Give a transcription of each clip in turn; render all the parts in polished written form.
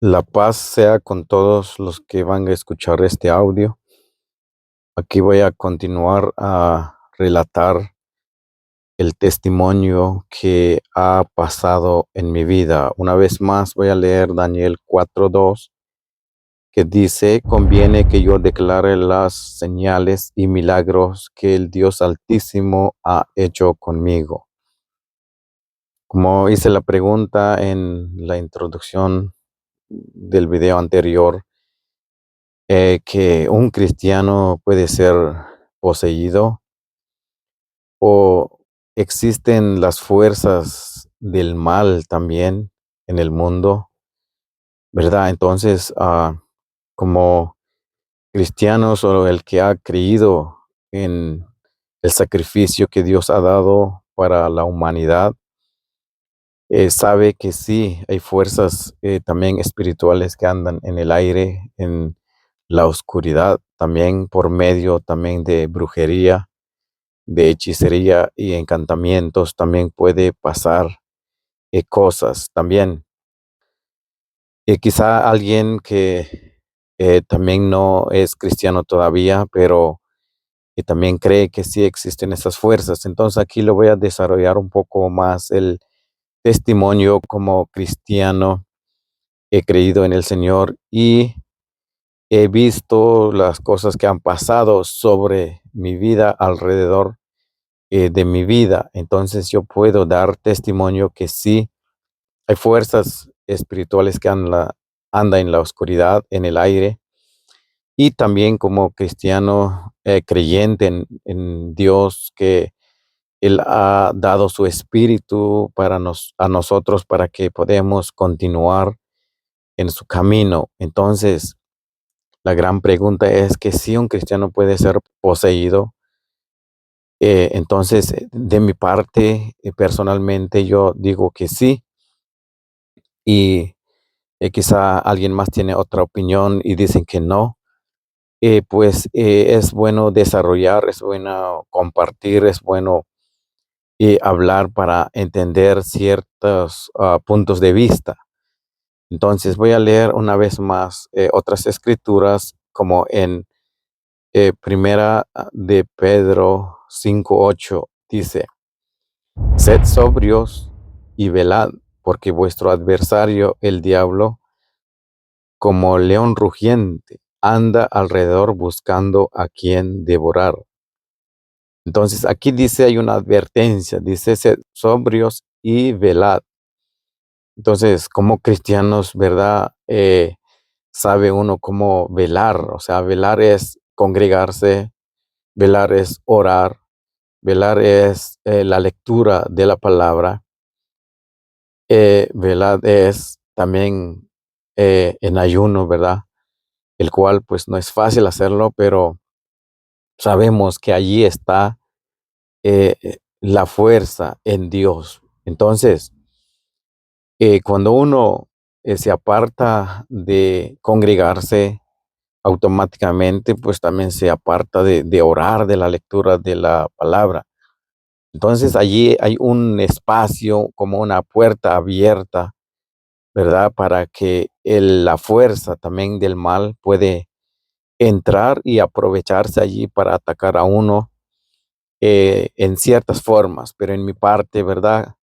La paz sea con todos los que van a escuchar este audio. Aquí voy a continuar a relatar el testimonio que ha pasado en mi vida. Una vez más voy a leer Daniel 4:2, que dice: conviene que yo declare las señales y milagros que el Dios Altísimo ha hecho conmigo. Como hice la pregunta en la introducción del video anterior, que un cristiano puede ser poseído o existen las fuerzas del mal también en el mundo, ¿verdad? Entonces, como cristianos o el que ha creído en el sacrificio que Dios ha dado para la humanidad, sabe que sí, hay fuerzas también espirituales que andan en el aire, en la oscuridad, también por medio también de brujería, de hechicería y encantamientos, también puede pasar cosas también. Quizá alguien que también no es cristiano todavía, pero que también cree que sí existen esas fuerzas. Entonces aquí lo voy a desarrollar un poco más el testimonio como cristiano. He creído en el Señor y he visto las cosas que han pasado sobre mi vida, alrededor de mi vida. Entonces yo puedo dar testimonio que sí hay fuerzas espirituales que anda en la oscuridad, en el aire, y también como cristiano creyente en Dios, que Él ha dado su espíritu a nosotros para que podamos continuar en su camino. Entonces, la gran pregunta es que si un cristiano puede ser poseído. Entonces, de mi parte, personalmente, yo digo que sí, y quizá alguien más tiene otra opinión y dicen que no. Pues es bueno desarrollar, es bueno compartir, es bueno hablar para entender ciertos puntos de vista. Entonces, voy a leer una vez más otras escrituras, como en Primera de Pedro 5:8, dice: sed sobrios y velad, porque vuestro adversario, el diablo, como león rugiente, anda alrededor buscando a quien devorar. Entonces, aquí dice, hay una advertencia, dice: sed sobrios y velad. Entonces, como cristianos, ¿verdad? Sabe uno cómo velar. O sea, velar es congregarse, velar es orar, velar es la lectura de la palabra. ¿Verdad? Es también en ayuno, ¿verdad? El cual pues no es fácil hacerlo, pero sabemos que allí está la fuerza en Dios. Entonces, cuando uno se aparta de congregarse, automáticamente pues también se aparta de orar, de la lectura de la palabra. Entonces allí hay un espacio, como una puerta abierta, ¿verdad? Para que la fuerza también del mal puede entrar y aprovecharse allí para atacar a uno en ciertas formas. Pero en mi parte, ¿verdad?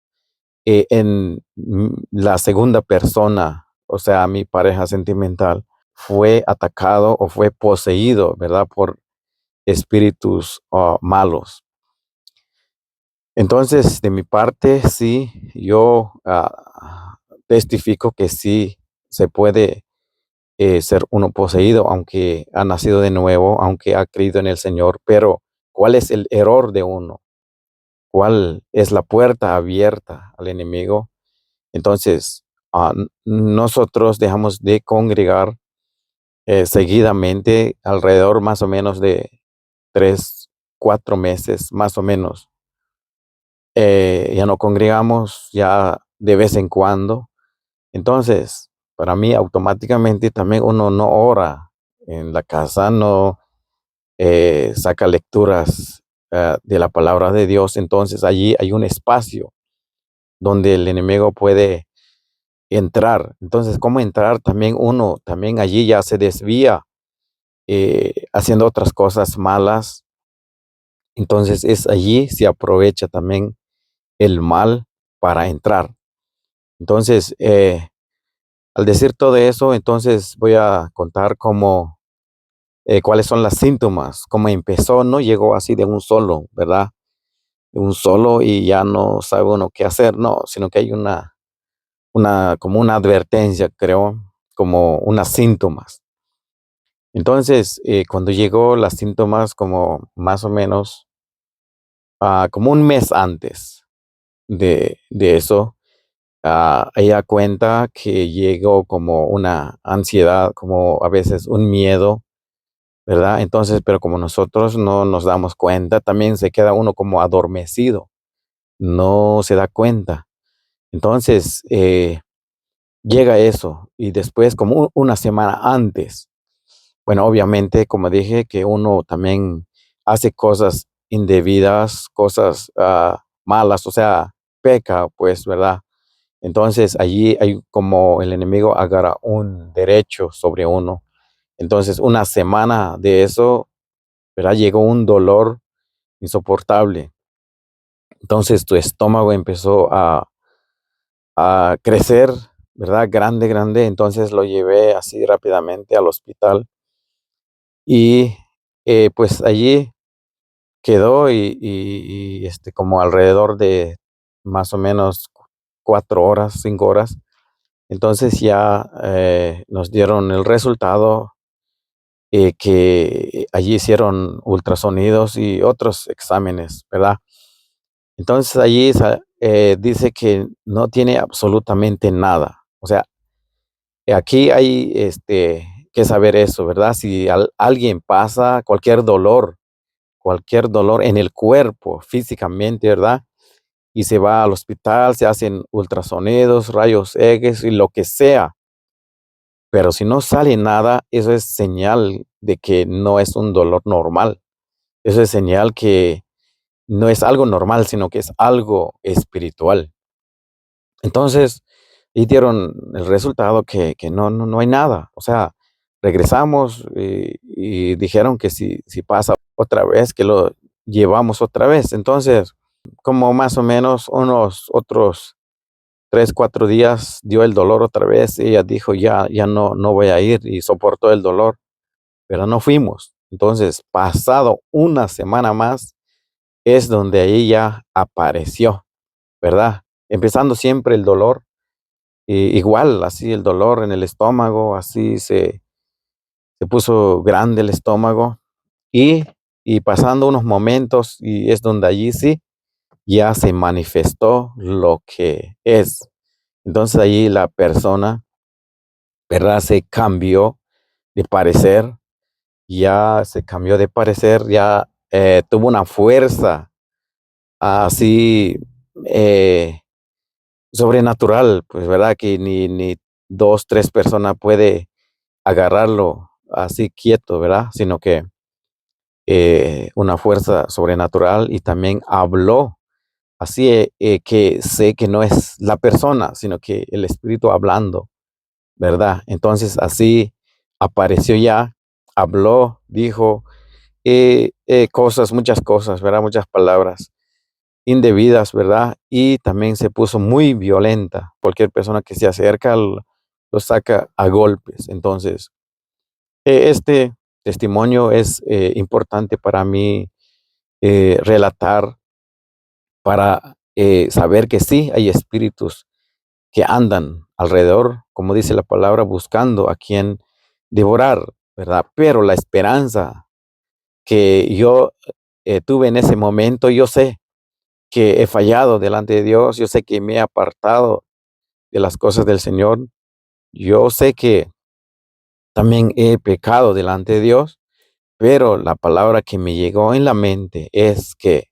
La segunda persona, o sea, mi pareja sentimental, fue atacado o fue poseído, ¿verdad? Por espíritus malos. Entonces, de mi parte, sí, yo testifico que sí se puede ser uno poseído, aunque ha nacido de nuevo, aunque ha creído en el Señor. Pero ¿cuál es el error de uno? ¿Cuál es la puerta abierta al enemigo? Entonces, nosotros dejamos de congregar seguidamente, alrededor más o menos de 3, 4 meses, más o menos. Ya no congregamos, ya de vez en cuando. Entonces, para mí automáticamente también uno no ora en la casa, no saca lecturas de la palabra de Dios. Entonces allí hay un espacio donde el enemigo puede entrar. Entonces, ¿cómo entrar? También uno, también allí ya se desvía haciendo otras cosas malas. Entonces, es allí se aprovecha también el mal para entrar. Entonces, al decir todo eso, entonces voy a contar cómo, cuáles son las síntomas, cómo empezó, no llegó así de un solo, ¿verdad? De un solo y ya no sabe uno qué hacer, no, sino que hay como una advertencia, creo, como unas síntomas. Entonces, cuando llegó las síntomas, como más o menos, como un mes antes de eso, ella cuenta que llegó como una ansiedad, como a veces un miedo, ¿verdad? Entonces, pero como nosotros no nos damos cuenta, también se queda uno como adormecido, no se da cuenta. Entonces, llega eso y después como una semana antes, bueno, obviamente, como dije, que uno también hace cosas indebidas, cosas malas, o sea, peca, pues, ¿verdad? Entonces allí hay como el enemigo agarra un derecho sobre uno. Entonces, una semana de eso, ¿verdad? Llegó un dolor insoportable. Entonces tu estómago empezó a crecer, ¿verdad? Grande, grande. Entonces lo llevé así rápidamente al hospital y pues allí quedó y como alrededor de más o menos 4 horas, 5 horas. Entonces ya nos dieron el resultado, que allí hicieron ultrasonidos y otros exámenes, ¿verdad? Entonces allí dice que no tiene absolutamente nada. O sea, aquí hay que saber eso, ¿verdad? Si alguien pasa cualquier dolor en el cuerpo, físicamente, ¿verdad? Y se va al hospital, se hacen ultrasonidos, rayos X y lo que sea. Pero si no sale nada, eso es señal de que no es un dolor normal. Eso es señal que no es algo normal, sino que es algo espiritual. Entonces, y dieron el resultado que no hay nada. O sea, regresamos y dijeron que si pasa otra vez, que lo llevamos otra vez. Entonces, como más o menos unos otros 3, 4 días dio el dolor otra vez. Ella dijo, ya no voy a ir y soportó el dolor, pero no fuimos. Entonces, pasado una semana más, es donde ella apareció, ¿verdad? Empezando siempre el dolor, igual, así el dolor en el estómago, así se puso grande el estómago y, y pasando unos momentos, y es donde allí sí ya se manifestó lo que es. Entonces allí la persona, ¿verdad? Se cambió de parecer, ya se cambió de parecer, ya tuvo una fuerza así eh, sobrenatural, pues, ¿verdad? Que ni 2, 3 personas puede agarrarlo así quieto, ¿verdad? Sino que una fuerza sobrenatural y también habló así que sé que no es la persona, sino que el espíritu hablando, ¿verdad? Entonces así apareció ya, habló, dijo cosas, muchas cosas, ¿verdad? Muchas palabras indebidas, ¿verdad? Y también se puso muy violenta. Cualquier persona que se acerca lo saca a golpes. Entonces, este testimonio es importante para mí relatar para saber que sí hay espíritus que andan alrededor, como dice la palabra, buscando a quien devorar, ¿verdad? Pero la esperanza que yo tuve en ese momento, yo sé que he fallado delante de Dios, yo sé que me he apartado de las cosas del Señor, yo sé que también he pecado delante de Dios, pero la palabra que me llegó en la mente es que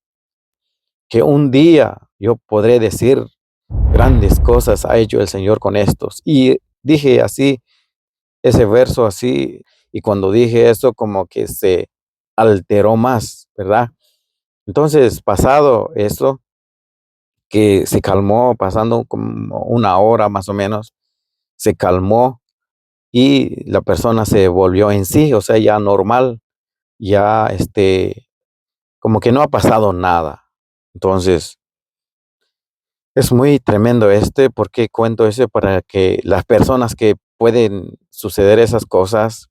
un día yo podré decir grandes cosas ha hecho el Señor con estos. Y dije así, ese verso así, y cuando dije eso como que se alteró más, ¿verdad? Entonces, pasado eso, que se calmó, pasando como una hora más o menos, se calmó y la persona se volvió en sí, o sea, ya normal, ya, como que no ha pasado nada. Entonces, es muy tremendo ¿por qué cuento eso? Para que las personas que pueden suceder esas cosas,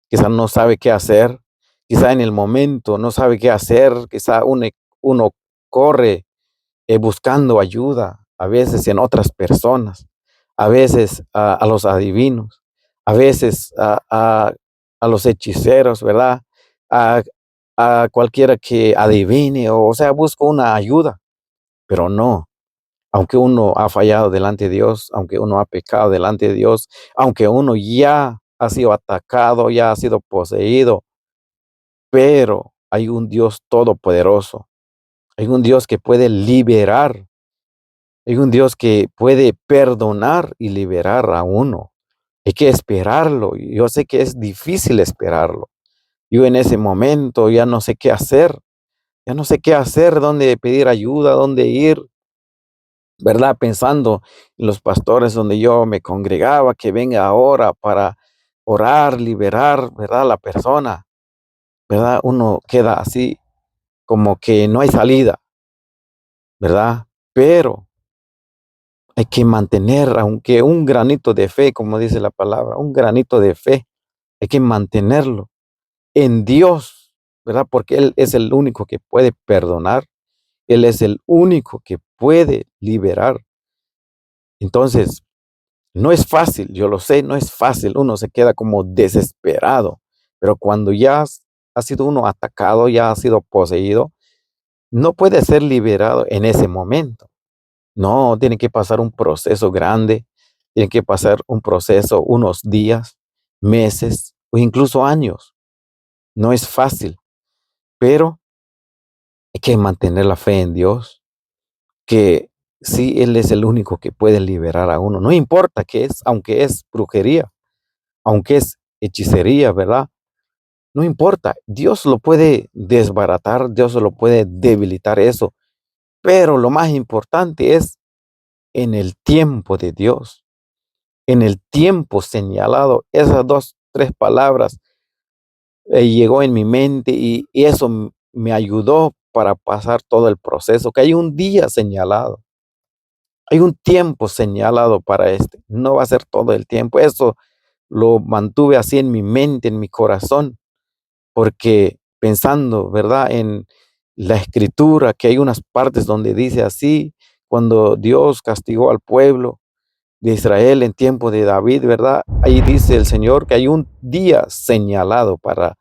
quizá no sabe qué hacer, quizá en el momento no sabe qué hacer, quizá uno corre buscando ayuda, a veces en otras personas, a veces a los adivinos, a veces a los hechiceros, ¿verdad? A, a cualquiera que adivine, o sea, busca una ayuda, pero no. Aunque uno ha fallado delante de Dios, aunque uno ha pecado delante de Dios, aunque uno ya ha sido atacado, ya ha sido poseído, pero hay un Dios todopoderoso, hay un Dios que puede liberar, hay un Dios que puede perdonar y liberar a uno. Hay que esperarlo. Yo sé que es difícil esperarlo. Yo en ese momento ya no sé qué hacer, ya no sé qué hacer, dónde pedir ayuda, dónde ir, ¿verdad? Pensando en los pastores donde yo me congregaba, que venga ahora para orar, liberar, ¿verdad? La persona, ¿verdad? Uno queda así como que no hay salida, ¿verdad? Pero hay que mantener, aunque un granito de fe, como dice la palabra, un granito de fe, hay que mantenerlo en Dios, ¿verdad? Porque Él es el único que puede perdonar, Él es el único que puede liberar. Entonces, no es fácil, yo lo sé, no es fácil, uno se queda como desesperado, pero cuando ya ha sido uno atacado, ya ha sido poseído, no puede ser liberado en ese momento. No, tiene que pasar un proceso grande, tiene que pasar un proceso, unos días, meses o incluso años. No es fácil, pero hay que mantener la fe en Dios, que sí, Él es el único que puede liberar a uno. No importa qué es, aunque es brujería, aunque es hechicería, ¿verdad? No importa, Dios lo puede desbaratar, Dios lo puede debilitar eso, pero lo más importante es en el tiempo de Dios, en el tiempo señalado. Esas dos, tres palabras llegó en mi mente y eso me ayudó para pasar todo el proceso, que hay un día señalado, hay un tiempo señalado para no va a ser todo el tiempo. Eso lo mantuve así en mi mente, en mi corazón, porque pensando, ¿verdad? En la escritura, que hay unas partes donde dice así, cuando Dios castigó al pueblo de Israel en tiempo de David, ¿verdad? Ahí dice el Señor que hay un día señalado para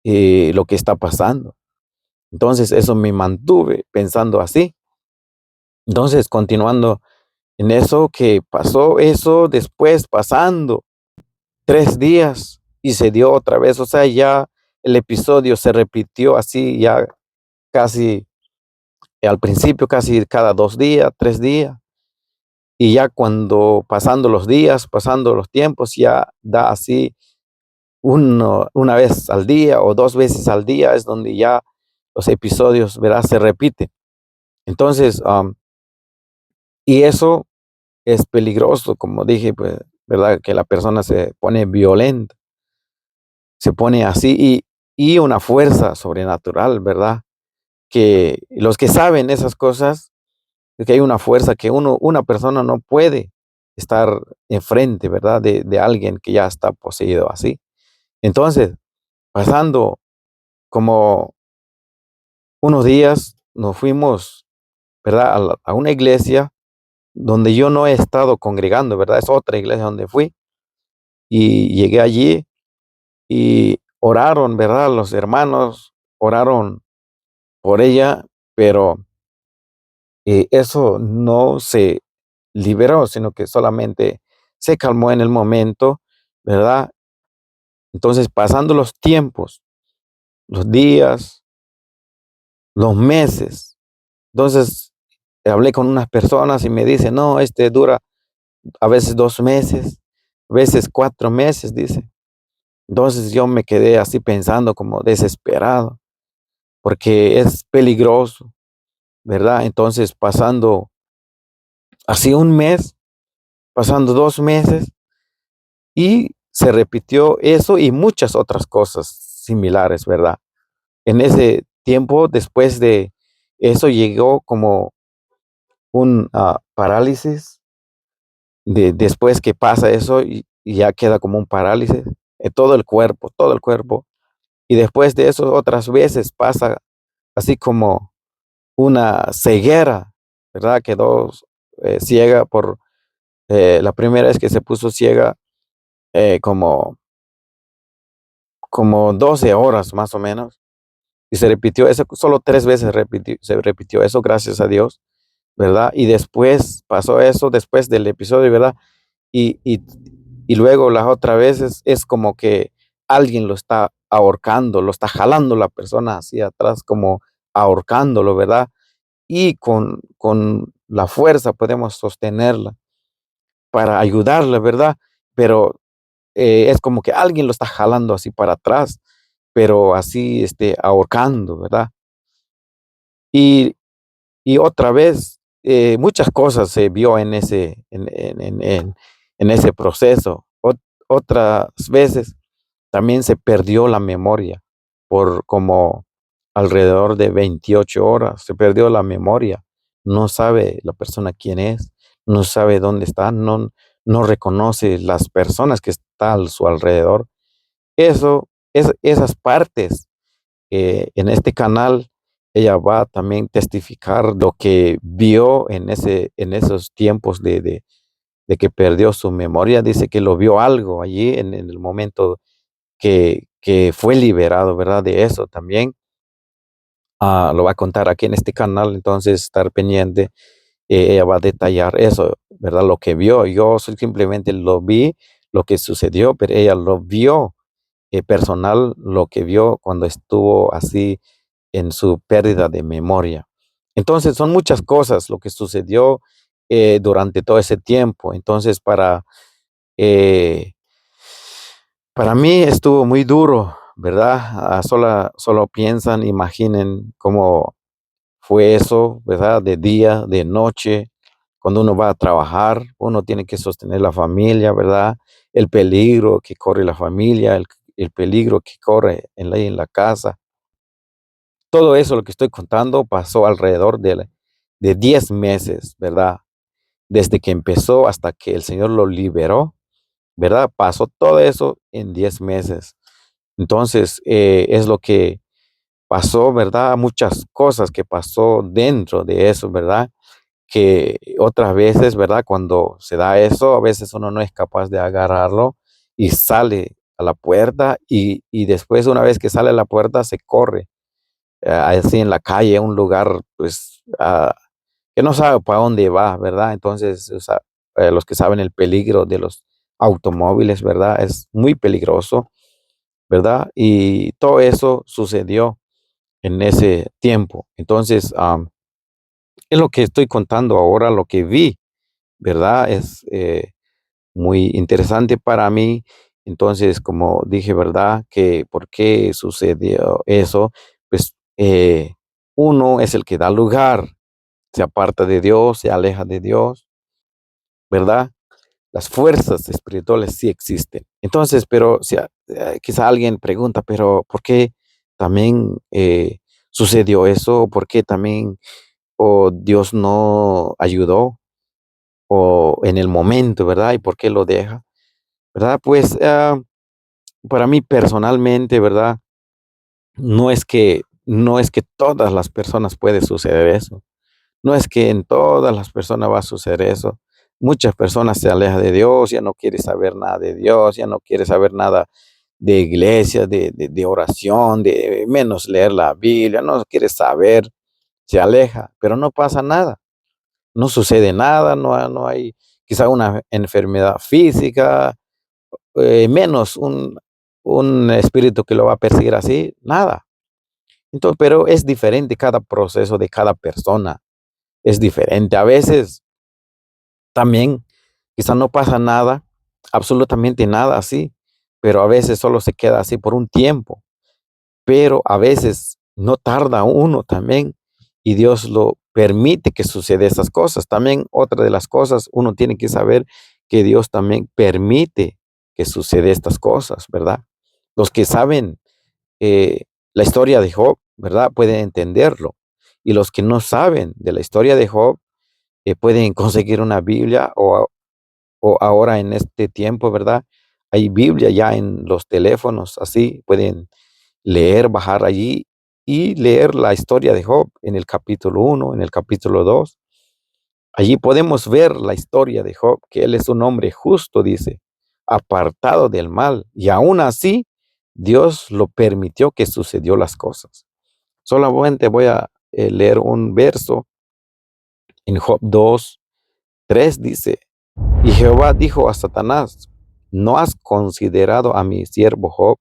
lo que está pasando. Entonces eso me mantuve pensando así. Entonces, continuando en eso que pasó, eso después pasando 3 días y se dio otra vez, o sea, ya el episodio se repitió así, ya casi al principio, casi cada 2 días, 3 días, y ya cuando pasando los días, pasando los tiempos, ya da así una vez al día o 2 veces al día, es donde ya los episodios, ¿verdad? Se repiten. Entonces, y eso es peligroso, como dije, pues, ¿verdad? Que la persona se pone violenta, se pone así y una fuerza sobrenatural, ¿verdad? Que los que saben esas cosas, es que hay una fuerza que una persona no puede estar enfrente, ¿verdad? De alguien que ya está poseído así. Entonces, pasando como unos días, nos fuimos, ¿verdad? A una iglesia donde yo no he estado congregando, ¿verdad? Es otra iglesia donde fui y llegué allí y oraron, ¿verdad? Los hermanos oraron por ella, pero eso no se liberó, sino que solamente se calmó en el momento, ¿verdad? Entonces, pasando los tiempos, los días, los meses, entonces hablé con unas personas y me dicen, no, dura a veces 2 meses, a veces 4 meses, dice. Entonces yo me quedé así pensando como desesperado, porque es peligroso, ¿verdad? Entonces pasando así un mes, pasando 2 meses, Y se repitió eso y muchas otras cosas similares, ¿verdad? En ese tiempo, después de eso, llegó como un parálisis. Después que pasa eso y ya queda como un parálisis en todo el cuerpo. Y después de eso, otras veces pasa así como una ceguera, ¿verdad? Quedó ciega la primera vez que se puso ciega, como 12 horas más o menos. Y se repitió eso, solo 3 veces se repitió eso, gracias a Dios, ¿verdad? Y después pasó eso, después del episodio, ¿verdad? Y y y luego las otras veces es como que alguien lo está ahorcando, lo está jalando la persona hacia atrás, como ahorcándolo, ¿verdad? Y con la fuerza podemos sostenerla para ayudarle, ¿verdad? Pero, es como que alguien lo está jalando así para atrás, pero así, ahorcando, ¿verdad? Y y otra vez, muchas cosas se vio en ese proceso. Otras veces también se perdió la memoria por como alrededor de 28 horas, se perdió la memoria. No sabe la persona quién es, no sabe dónde está, no reconoce las personas que están a su alrededor. Esas partes en este canal, ella va a también testificar lo que vio en esos tiempos de que perdió su memoria. Dice que lo vio algo allí en el momento que fue liberado, ¿verdad? De eso también. Lo va a contar aquí en este canal, entonces estar pendiente. Ella va a detallar eso, ¿verdad? Lo que vio. Yo simplemente lo vi, lo que sucedió, pero ella lo vio personal, lo que vio cuando estuvo así en su pérdida de memoria. Entonces, son muchas cosas lo que sucedió durante todo ese tiempo. Entonces, eh, para mí estuvo muy duro, ¿verdad? Solo piensan, imaginen cómo fue eso, ¿verdad? De día, de noche, cuando uno va a trabajar, uno tiene que sostener la familia, ¿verdad? El peligro que corre la familia, el peligro que corre en la casa. Todo eso, lo que estoy contando, pasó alrededor de 10 meses, ¿verdad? Desde que empezó hasta que el Señor lo liberó, ¿verdad? Pasó todo eso en 10 meses. Entonces, es lo que pasó, ¿verdad? Muchas cosas que pasó dentro de eso, ¿verdad? Que otras veces, ¿verdad? Cuando se da eso, a veces uno no es capaz de agarrarlo y sale a la puerta y después una vez que sale a la puerta se corre así en la calle, un lugar, pues, que no sabe para dónde va, ¿verdad? Entonces, o sea, los que saben el peligro de los automóviles, ¿verdad? Es muy peligroso, ¿verdad? Y todo eso sucedió en ese tiempo. Entonces, es lo que estoy contando ahora, lo que vi, ¿verdad? Es muy interesante para mí. Entonces, como dije, ¿verdad? Que por qué sucedió eso, pues uno es el que da lugar, se aparta de Dios, se aleja de Dios, ¿verdad? Las fuerzas espirituales sí existen. Entonces, pero si quizá alguien pregunta, pero ¿por qué también sucedió eso? ¿Por qué también o Dios no ayudó? O en el momento, ¿verdad? ¿Y por qué lo deja? ¿Verdad? Pues para mí personalmente, ¿verdad? No es que todas las personas puede suceder eso. No es que en todas las personas va a suceder eso. Muchas personas se alejan de Dios, ya no quiere saber nada de Dios, ya no quiere saber nada de iglesia, de oración, de menos leer la Biblia, no quiere saber, se aleja, pero no pasa nada, no sucede nada, no hay quizá una enfermedad física, menos un espíritu que lo va a perseguir así, nada. Entonces, pero es diferente cada proceso de cada persona, es diferente. A veces también quizá no pasa nada, absolutamente nada así, pero a veces solo se queda así por un tiempo, pero a veces no tarda uno también y Dios lo permite que suceda esas cosas. También otra de las cosas, uno tiene que saber que Dios también permite que sucede estas cosas, ¿verdad? Los que saben la historia de Job, ¿verdad? Pueden entenderlo. Y los que no saben de la historia de Job, pueden conseguir una Biblia o ahora en este tiempo, ¿verdad? Hay Biblia ya en los teléfonos, así pueden leer, bajar allí y leer la historia de Job en el capítulo 1, en el capítulo 2. Allí podemos ver la historia de Job, que él es un hombre justo, dice, apartado del mal, y aún así Dios lo permitió que sucedió las cosas. Solamente voy a leer un verso en Job 2:3 dice, y Jehová dijo a Satanás, ¿no has considerado a mi siervo Job?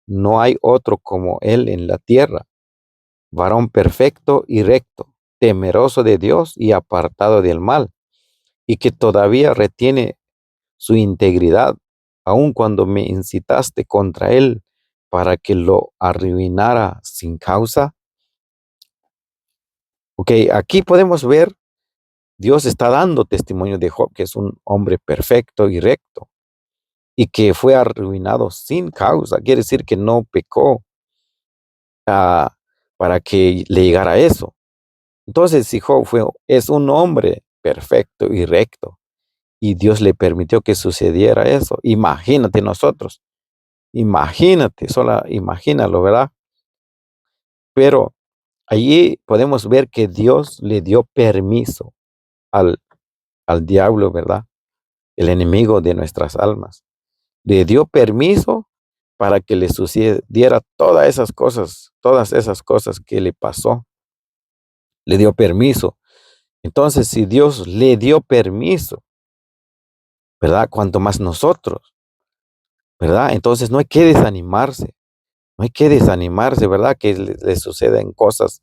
No hay otro como él en la tierra, varón perfecto y recto, temeroso de Dios y apartado del mal, y que todavía retiene su integridad, aun cuando me incitaste contra él para que lo arruinara sin causa. Ok, aquí podemos ver, Dios está dando testimonio de Job, que es un hombre perfecto y recto, y que fue arruinado sin causa. Quiere decir que no pecó ah, para que le llegara a eso. Entonces, si Job es un hombre perfecto y recto, y Dios le permitió que sucediera eso, imagínate nosotros. Imagínate, sola imagínalo, ¿verdad? Pero allí podemos ver que Dios le dio permiso al, al diablo, ¿verdad? El enemigo de nuestras almas. Le dio permiso para que le sucediera todas esas cosas que le pasó. Le dio permiso. Entonces, si Dios le dio permiso, ¿verdad? Cuanto más nosotros, ¿verdad? Entonces no hay que desanimarse. No hay que desanimarse, ¿verdad? Que le suceden cosas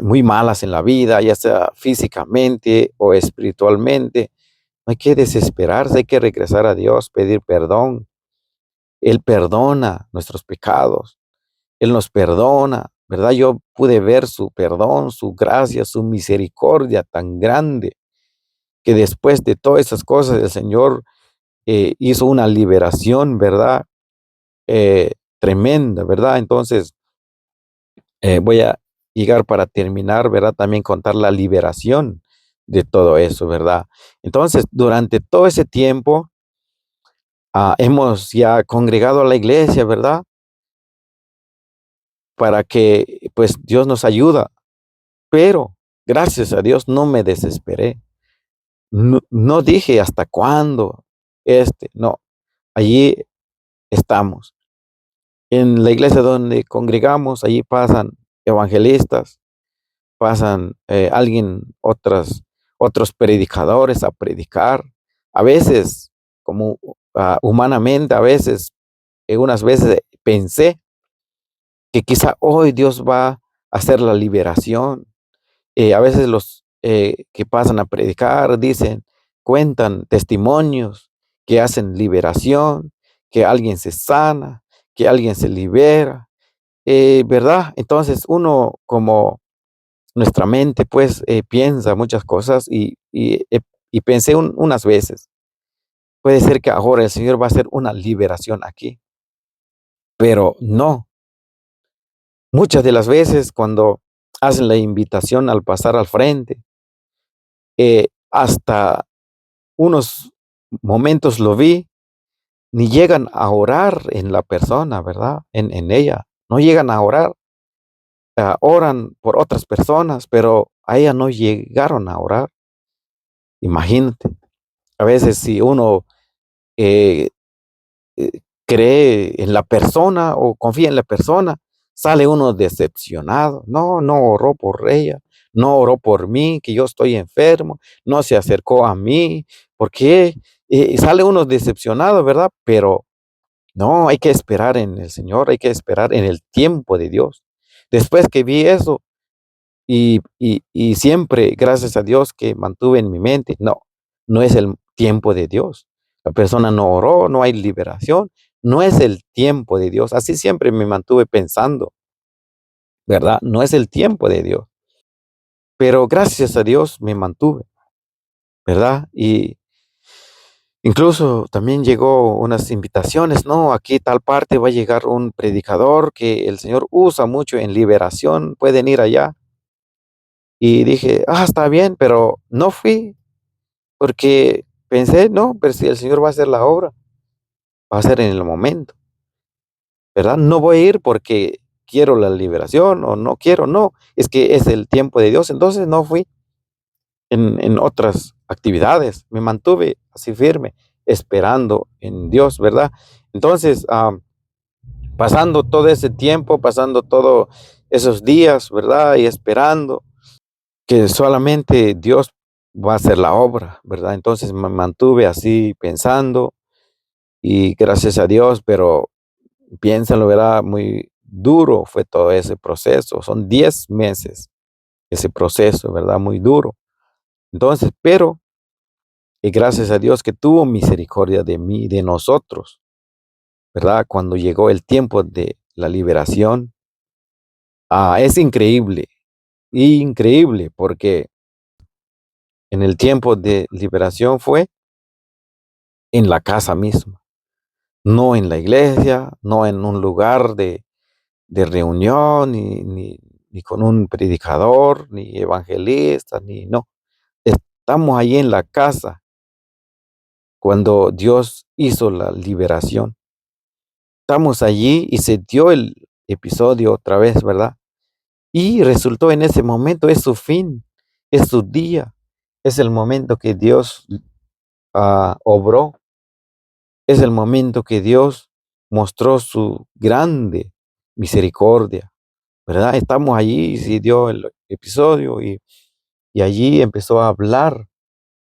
muy malas en la vida, ya sea físicamente o espiritualmente. No hay que desesperarse, hay que regresar a Dios, pedir perdón. Él perdona nuestros pecados, Él nos perdona, ¿verdad? Yo pude ver su perdón, su gracia, su misericordia tan grande, que después de todas esas cosas el Señor hizo una liberación, ¿verdad? Tremenda, ¿verdad? Entonces, voy a llegar para terminar, ¿verdad? También contar la liberación de todo eso, ¿verdad? Entonces, durante todo ese tiempo, hemos ya congregado a la iglesia, ¿verdad? Para que, pues, Dios nos ayuda. Pero, gracias a Dios, no me desesperé. No dije hasta cuándo, no. Allí estamos. En la iglesia donde congregamos, allí pasan evangelistas, pasan otros predicadores a predicar. A veces, como humanamente, a veces, unas veces pensé que quizá hoy Dios va a hacer la liberación. A veces los que pasan a predicar cuentan testimonios que hacen liberación, que alguien se sana, que alguien se libera, ¿verdad? Entonces uno como nuestra mente pues piensa muchas cosas y pensé unas veces, puede ser que ahora el Señor va a hacer una liberación aquí, pero no. Muchas de las veces cuando hacen la invitación al pasar al frente, hasta unos momentos lo vi, ni llegan a orar en la persona, ¿verdad? En ella, no llegan a orar, oran por otras personas, pero a ella no llegaron a orar. Imagínate, a veces si uno eh, cree en la persona o confía en la persona, sale uno decepcionado. No, no oró por ella, no oró por mí, que yo estoy enfermo, no se acercó a mí. ¿Por qué? Sale uno decepcionado, ¿verdad? Pero no, hay que esperar en el Señor, hay que esperar en el tiempo de Dios. Después que vi eso y siempre, gracias a Dios que mantuve en mi mente, no es el tiempo de Dios. La persona no oró, no hay liberación, no es el tiempo de Dios. Así siempre me mantuve pensando, ¿verdad? No es el tiempo de Dios. Pero gracias a Dios me mantuve, ¿verdad? Incluso también llegó unas invitaciones, ¿no? Aquí tal parte va a llegar un predicador que el Señor usa mucho en liberación, pueden ir allá. Y dije, está bien, pero no fui porque pensé, no, pero si el Señor va a hacer la obra, va a ser en el momento, ¿verdad? No voy a ir porque quiero la liberación o no quiero, no, es que es el tiempo de Dios. Entonces no fui en otras actividades, me mantuve así firme, esperando en Dios, ¿verdad? Entonces, pasando todo ese tiempo, pasando todos esos días, ¿verdad? Y esperando que solamente Dios va a hacer la obra, ¿verdad? Entonces me mantuve así pensando y gracias a Dios, pero piénsenlo, ¿verdad? Muy duro fue todo ese proceso. Son 10 meses ese proceso, ¿verdad? Muy duro. Entonces, pero y gracias a Dios que tuvo misericordia de mí, de nosotros, ¿verdad? Cuando llegó el tiempo de la liberación, es increíble, increíble, porque en el tiempo de liberación fue en la casa misma, no en la iglesia, no en un lugar de reunión, ni con un predicador, ni evangelista, ni no. Estamos ahí en la casa cuando Dios hizo la liberación. Estamos allí y se dio el episodio otra vez, ¿verdad? Y resultó en ese momento, es su fin, es su día, es el momento que Dios obró, es el momento que Dios mostró su grande misericordia, ¿verdad? Estamos allí, se dio el episodio y allí empezó a hablar,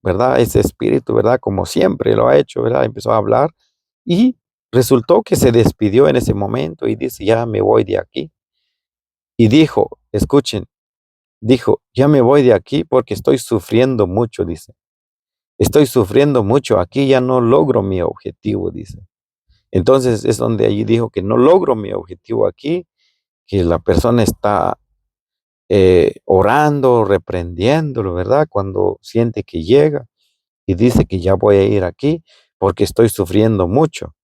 ¿verdad? Ese espíritu, ¿verdad? Como siempre lo ha hecho, ¿verdad? Empezó a hablar y resultó que se despidió en ese momento y dice, ya me voy de aquí. Y dijo, escuchen, dijo, ya me voy de aquí porque estoy sufriendo mucho, dice. Estoy sufriendo mucho, aquí ya no logro mi objetivo, dice. Entonces es donde allí dijo que no logro mi objetivo aquí, que la persona está orando, reprendiéndolo, ¿verdad? Cuando siente que llega y dice que ya voy a ir aquí porque estoy sufriendo mucho.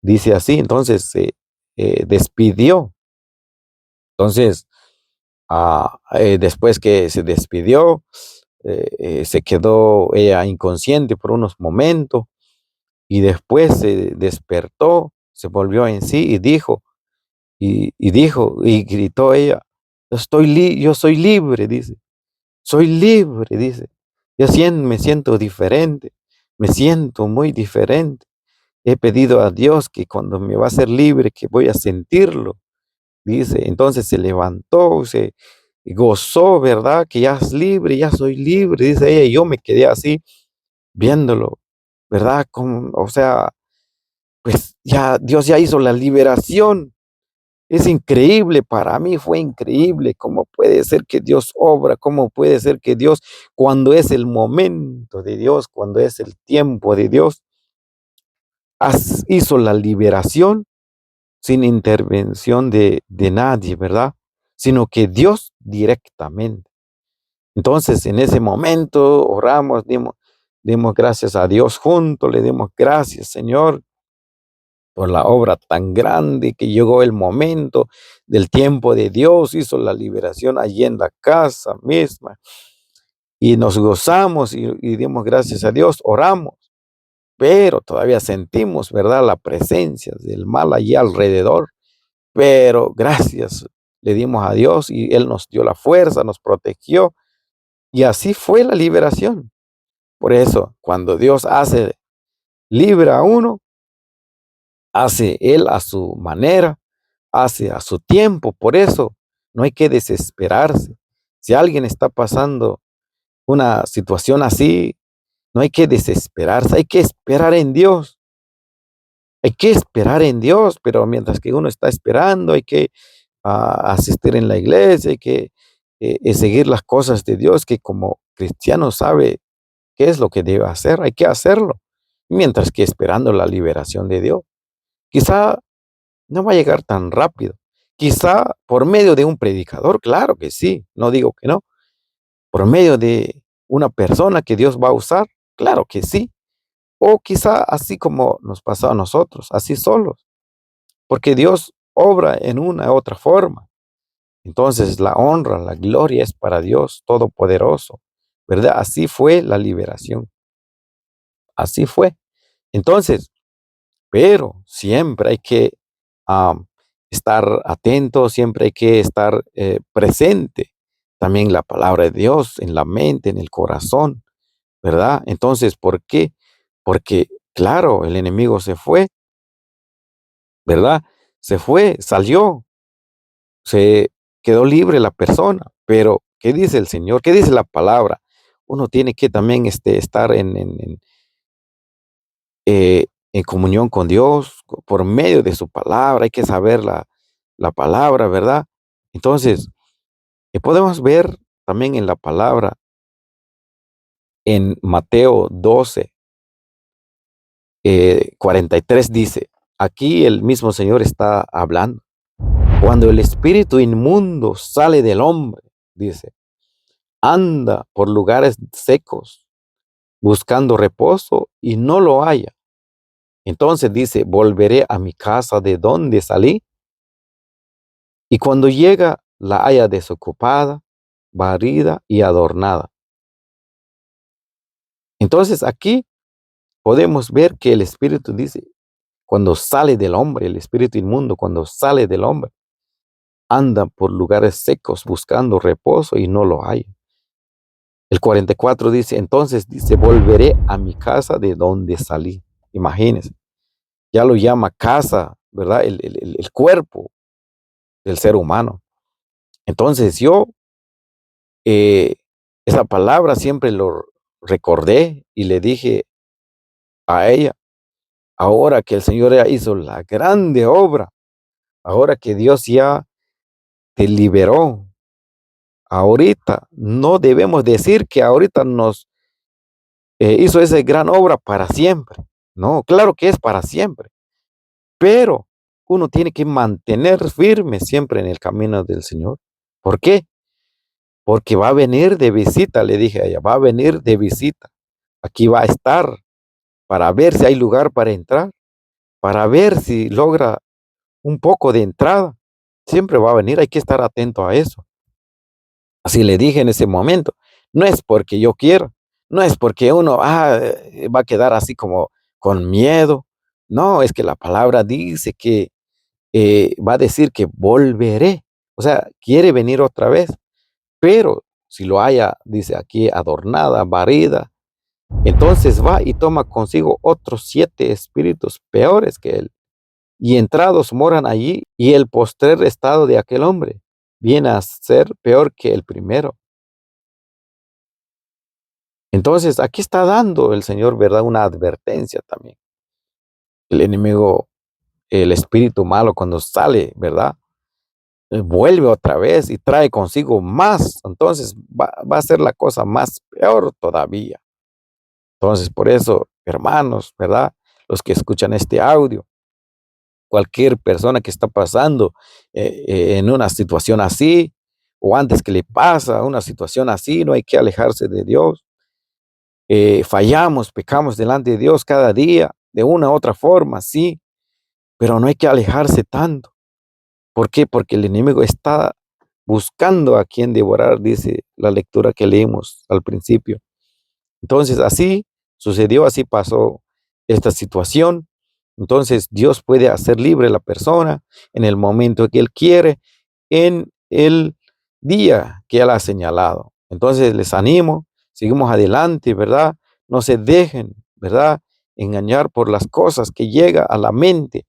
Dice así, entonces se despidió. Entonces, después que se despidió, se quedó ella inconsciente por unos momentos y después se despertó, se volvió en sí y dijo, y dijo, y gritó ella, yo soy libre, dice, soy libre, dice. Me siento diferente, me siento muy diferente. He pedido a Dios que cuando me va a hacer libre, que voy a sentirlo, dice. Entonces se levantó, se gozó, ¿verdad? Que ya es libre, ya soy libre, dice ella. Y yo me quedé así viéndolo, ¿verdad? Como, o sea, pues ya Dios ya hizo la liberación. Es increíble, para mí fue increíble cómo puede ser que Dios obra, cómo puede ser que Dios, cuando es el momento de Dios, cuando es el tiempo de Dios, hizo la liberación sin intervención de nadie, ¿verdad? Sino que Dios directamente. Entonces, en ese momento oramos, dimos gracias a Dios juntos, le dimos gracias, Señor, por la obra tan grande que llegó el momento del tiempo de Dios, hizo la liberación allí en la casa misma y nos gozamos y dimos gracias a Dios, oramos, pero todavía sentimos, ¿verdad?, la presencia del mal allí alrededor, pero gracias le dimos a Dios y Él nos dio la fuerza, nos protegió y así fue la liberación. Por eso, cuando Dios hace libre a uno, hace Él a su manera, hace a su tiempo. Por eso no hay que desesperarse. Si alguien está pasando una situación así, no hay que desesperarse, hay que esperar en Dios. Hay que esperar en Dios, pero mientras que uno está esperando, hay que asistir en la iglesia, hay que seguir las cosas de Dios, que como cristiano sabe qué es lo que debe hacer, hay que hacerlo, mientras que esperando la liberación de Dios. Quizá no va a llegar tan rápido. Quizá por medio de un predicador, claro que sí, no digo que no. Por medio de una persona que Dios va a usar, claro que sí. O quizá así como nos pasó a nosotros, así solos, porque Dios obra en una u otra forma. Entonces la honra, la gloria es para Dios Todopoderoso, ¿verdad? Así fue la liberación, así fue. Entonces, pero siempre hay que am, estar atento, siempre hay que estar presente. También la palabra de Dios en la mente, en el corazón, ¿verdad? Entonces, ¿por qué? Porque, claro, el enemigo se fue, ¿verdad? Se fue, salió, se quedó libre la persona, pero ¿qué dice el Señor? ¿Qué dice la palabra? Uno tiene que también estar en comunión con Dios por medio de su palabra, hay que saber la palabra, ¿verdad? Entonces, podemos ver también en la palabra, en Mateo 12, 43 dice, aquí el mismo Señor está hablando. Cuando el espíritu inmundo sale del hombre, dice, anda por lugares secos, buscando reposo y no lo halla. Entonces dice, volveré a mi casa de donde salí, y cuando llega la haya desocupada, barrida y adornada. Entonces aquí podemos ver que el espíritu dice, cuando sale del hombre, el espíritu inmundo, cuando sale del hombre, anda por lugares secos buscando reposo y no lo hay. El 44 dice, entonces dice, volveré a mi casa de donde salí. Imagínense, ya lo llama casa, ¿verdad? El cuerpo del ser humano. Entonces yo eh, esa palabra siempre lo recordé y le dije a ella, ahora que el Señor ya hizo la grande obra, ahora que Dios ya te liberó, ahorita no debemos decir que ahorita nos hizo esa gran obra para siempre. No, claro que es para siempre, pero uno tiene que mantener firme siempre en el camino del Señor. ¿Por qué? Porque va a venir de visita, le dije a ella, va a venir de visita. Aquí va a estar para ver si hay lugar para entrar, para ver si logra un poco de entrada. Siempre va a venir, hay que estar atento a eso. Así le dije en ese momento. No es porque yo quiero, no es porque uno va a quedar así como con miedo. No, es que la palabra dice que va a decir que volveré. O sea, quiere venir otra vez, pero si lo haya, dice aquí, adornada, barrida, entonces va y toma consigo otros 7 espíritus peores que él, y entrados moran allí, y el postrer estado de aquel hombre viene a ser peor que el primero. Entonces, aquí está dando el Señor, ¿verdad? Una advertencia también. El enemigo, el espíritu malo, cuando sale, ¿verdad? Vuelve otra vez y trae consigo más. Entonces, va a ser la cosa más peor todavía. Entonces, por eso, hermanos, ¿verdad? Los que escuchan este audio, cualquier persona que está pasando en una situación así, o antes que le pasa una situación así, no hay que alejarse de Dios. Fallamos, pecamos delante de Dios cada día, de una u otra forma, sí, pero no hay que alejarse tanto. ¿Por qué? Porque el enemigo está buscando a quien devorar, dice la lectura que leímos al principio. Entonces, así sucedió, así pasó esta situación. Entonces, Dios puede hacer libre a la persona en el momento que Él quiere, en el día que Él ha señalado. Entonces, les animo, seguimos adelante, ¿verdad? No se dejen, ¿verdad? Engañar por las cosas que llega a la mente,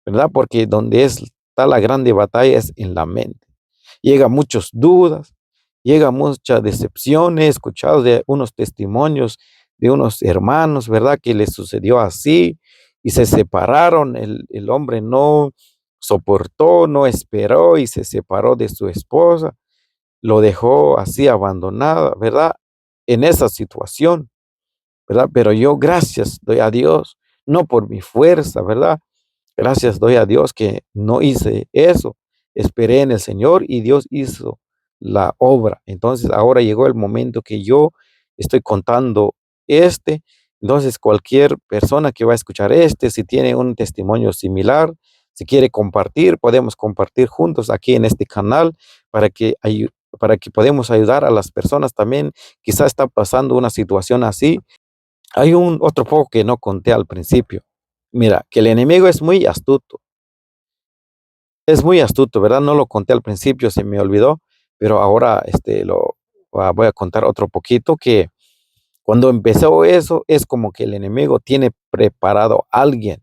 ¿verdad? Porque donde está la grande batalla es en la mente. Llega muchas dudas, llega muchas decepciones. He escuchado de unos testimonios de unos hermanos, ¿verdad? Que les sucedió así y se separaron. El hombre no soportó, no esperó y se separó de su esposa, lo dejó así abandonada, ¿verdad? En esa situación, ¿verdad? Pero yo gracias doy a Dios, no por mi fuerza, ¿verdad? Gracias doy a Dios que no hice eso. Esperé en el Señor y Dios hizo la obra. Entonces ahora llegó el momento que yo estoy contando este, Entonces, cualquier persona que va a escuchar si tiene un testimonio similar, si quiere compartir, podemos compartir juntos aquí en este canal para que, para que podamos ayudar a las personas también. Quizás está pasando una situación así. Hay un otro poco que no conté al principio. Mira, que el enemigo es muy astuto, ¿verdad? No lo conté al principio, se me olvidó, pero ahora voy a contar otro poquito que cuando empezó eso, es como que el enemigo tiene preparado a alguien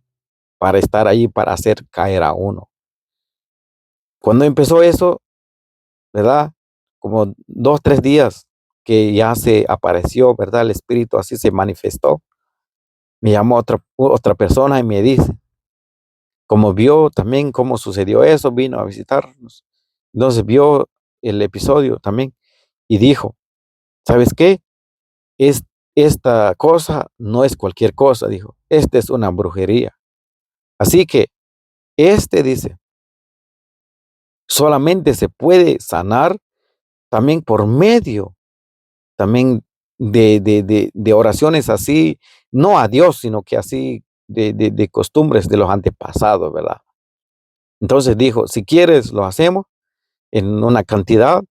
para estar ahí, para hacer caer a uno. Cuando empezó eso, ¿verdad? Como 2, 3 días que ya se apareció, ¿verdad? El espíritu así se manifestó. Me llamó otra persona y me dice, como vio también cómo sucedió eso, vino a visitarnos. Entonces vio el episodio también y dijo, ¿sabes qué? Es, esta cosa no es cualquier cosa, dijo. Esta es una brujería. Así que dice, solamente se puede sanar también por medio, también de oraciones así, no a Dios, sino que así de costumbres de los antepasados, ¿verdad? Entonces dijo, si quieres, lo hacemos en una cantidad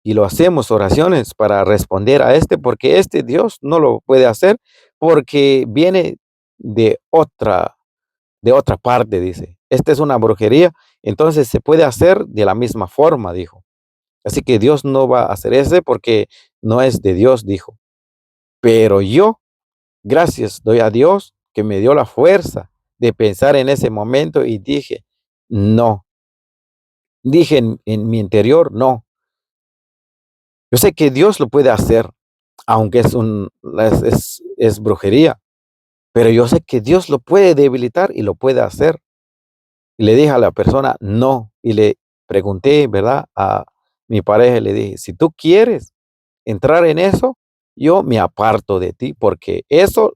y lo hacemos oraciones para responder a porque Dios no lo puede hacer porque viene de otra parte, dice. Esta es una brujería, entonces se puede hacer de la misma forma, dijo. Así que Dios no va a hacer porque no es de Dios, dijo. Pero yo, gracias doy a Dios que me dio la fuerza de pensar en ese momento y dije, no. Dije en mi interior, no. Yo sé que Dios lo puede hacer, aunque es brujería, pero yo sé que Dios lo puede debilitar y lo puede hacer. Y le dije a la persona, no. Y le pregunté, ¿verdad? A mi pareja, le dije, si tú quieres entrar en eso, yo me aparto de ti porque eso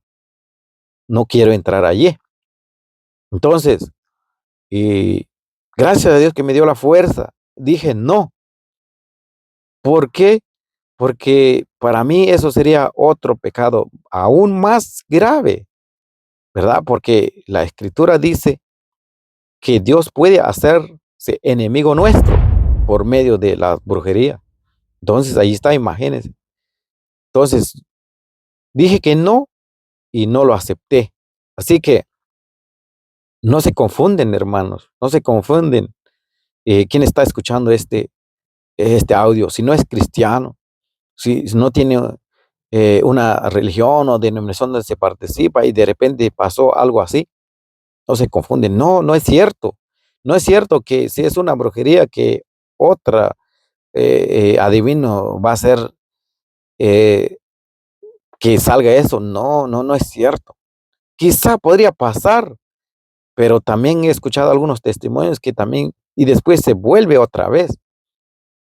no quiero entrar allí. Entonces, y gracias a Dios que me dio la fuerza, dije no. ¿Por qué? Porque para mí eso sería otro pecado aún más grave, ¿verdad? Porque la escritura dice que Dios puede hacerse enemigo nuestro por medio de la brujería. Entonces, ahí está, imagínense. Entonces, dije que no y no lo acepté. Así que no se confunden, hermanos, no se confunden. ¿Quién está escuchando este audio? Si no es cristiano, si no tiene una religión o denominación donde se participa y de repente pasó algo así, no se confunden. No, no es cierto. No es cierto que si es una brujería que otra adivino va a ser eh, que salga eso. No, no, no es cierto. Quizá podría pasar, pero también he escuchado algunos testimonios que también, y después se vuelve otra vez.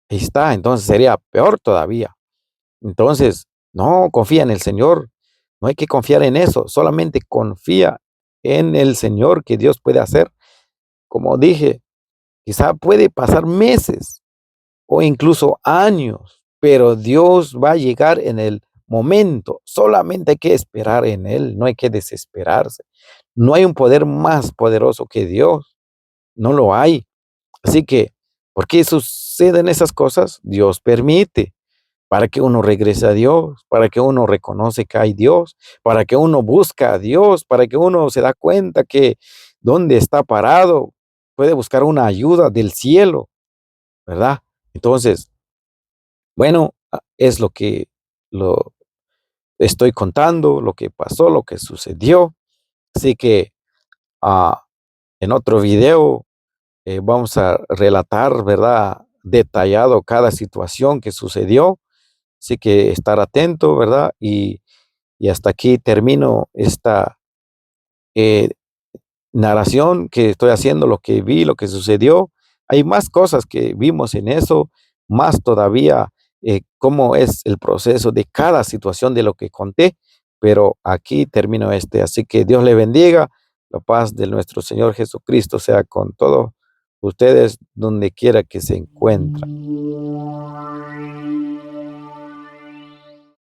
Ahí está, entonces sería peor todavía. Entonces, no, confía en el Señor. No hay que confiar en eso, solamente confía en el Señor que Dios puede hacer. Como dije, quizá puede pasar meses o incluso años, pero Dios va a llegar en el momento. Solamente hay que esperar en Él, no hay que desesperarse. No hay un poder más poderoso que Dios, no lo hay. Así que, ¿por qué suceden esas cosas? Dios permite para que uno regrese a Dios, para que uno reconoce que hay Dios, para que uno busca a Dios, para que uno se da cuenta que donde está parado puede buscar una ayuda del cielo, ¿verdad? Entonces, bueno, es lo que lo estoy contando, lo que pasó, lo que sucedió. Así que ah, en otro video vamos a relatar, ¿verdad? Detallado cada situación que sucedió. Así que estar atento, ¿verdad? Y hasta aquí termino esta eh, narración que estoy haciendo, lo que vi, lo que sucedió. Hay más cosas que vimos en eso, más todavía cómo es el proceso de cada situación de lo que conté, pero aquí termino Así que Dios le bendiga, la paz de nuestro Señor Jesucristo sea con todos ustedes donde quiera que se encuentren.